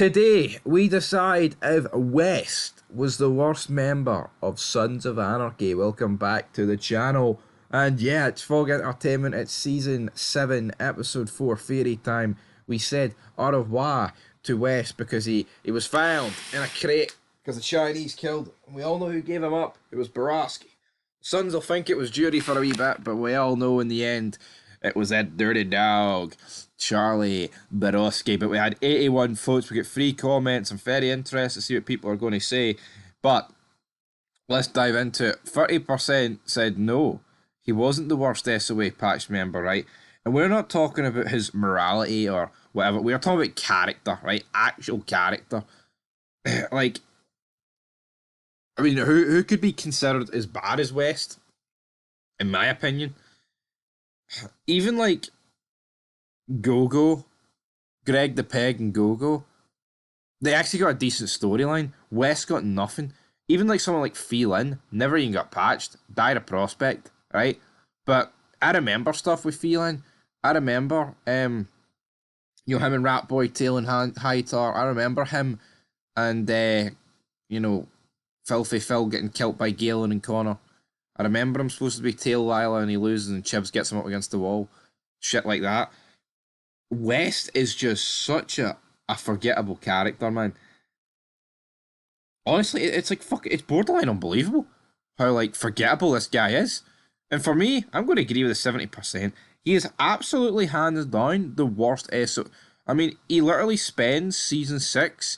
Today, we decide if West was the worst member of Sons of Anarchy. Welcome back to the channel. And yeah, it's Fog Entertainment. It's Season 7, Episode 4, Fairy Time. We said au revoir to West because he was found in a crate because the Chinese killed him. We all know who gave him up. It was Borowski. Sons will think it was Judy for a wee bit, but we all know in the end it was that dirty dog, Charlie Borowski. But we had 81 votes. We got 3 comments. I'm very interested to see what people are going to say. But let's dive into it. 30% said no, he wasn't the worst SOA patch member, right? And we're not talking about his morality or whatever. We're talking about character, right? Actual character. Like, I mean, who could be considered as bad as West? In my opinion. Even like Gogo, Greg the Peg and Gogo, they actually got a decent storyline. West got nothing. Even like someone like Phelan never even got patched. Died a prospect, right? But I remember stuff with Phelan. I remember, him and Rat Boy tailing Hightar. I remember him and, Filthy Phil getting killed by Galen and Connor. I remember him supposed to be tail Lila and he loses and Chibs gets him up against the wall. Shit like that. West is just such a forgettable character, man. Honestly, it's like, it's borderline unbelievable how, like, forgettable this guy is. And for me, I'm going to agree with the 70%. He is absolutely hands down the worst SO. I mean, he literally spends Season 6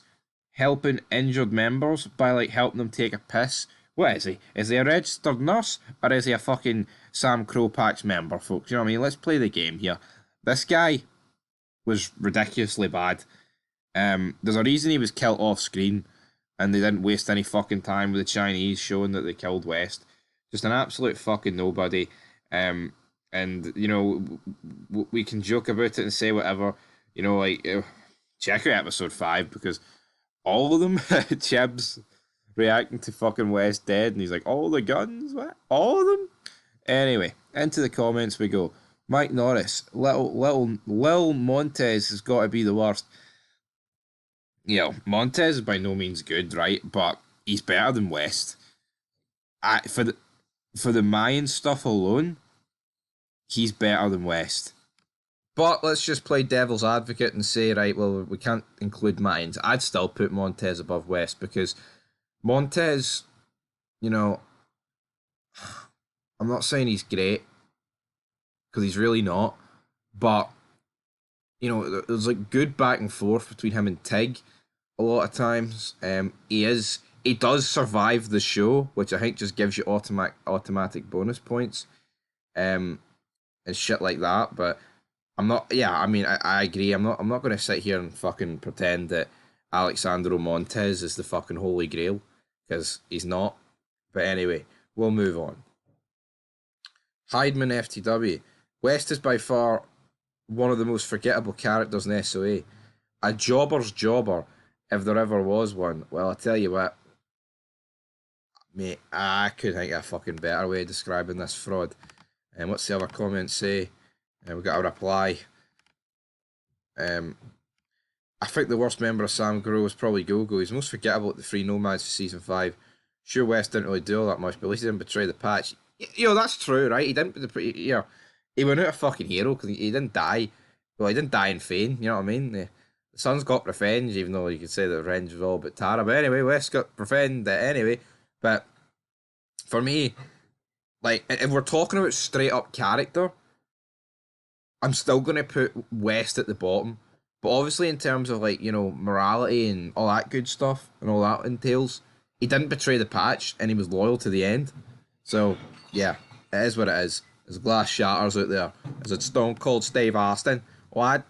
helping injured members by, like, helping them take a piss. What is he? Is he a registered nurse? Or is he a fucking Sam Crow patch member, folks? You know what I mean? Let's play the game here. This guy was ridiculously bad. There's a reason he was killed off screen, and they didn't waste any fucking time with the Chinese showing that they killed West. Just an absolute fucking nobody. And, we can joke about it and say whatever. Check out episode 5, because all of them, Chibs reacting to fucking West dead, and he's like, all the guns? What? All of them? Anyway, into the comments we go. Mike Norris, Lil Montez has got to be the worst. Montez is by no means good, right? But he's better than West. For the Mayan stuff alone, he's better than West. But let's just play devil's advocate and say, right, well, we can't include Mayans. I'd still put Montez above West because Montez, I'm not saying he's great, because he's really not, but, there's like good back and forth between him and Tig a lot of times. He does survive the show, which I think just gives you automatic bonus points, and shit like that, but I'm not, I agree, I'm not going to sit here and fucking pretend that Alexandro Montez is the fucking holy grail, because he's not. But anyway, we'll move on. Heidemann FTW. West is by far one of the most forgettable characters in SOA. A jobber's jobber, if there ever was one. Well, I tell you what, mate, I couldn't think of a fucking better way of describing this fraud. And what's the other comments say? We got a reply. I think the worst member of Sam Crow was probably Gogo. He's most forgettable at the 3 Nomads for Season 5. Sure, West didn't really do all that much, but at least he didn't betray the patch. That's true, right? He didn't, he went out a fucking hero because he didn't die. Well, he didn't die in Fane, you know what I mean? The Sun's got revenge, even though you could say that revenge was all about Tara. But anyway, West got revenge anyway. But for me, like, if we're talking about straight up character, I'm still going to put West at the bottom. But obviously, in terms of, like, morality and all that good stuff and all that entails, he didn't betray the patch and he was loyal to the end. So, yeah, it is what it is. There's glass shatters out there. Is it Stone Cold Steve Austin? What?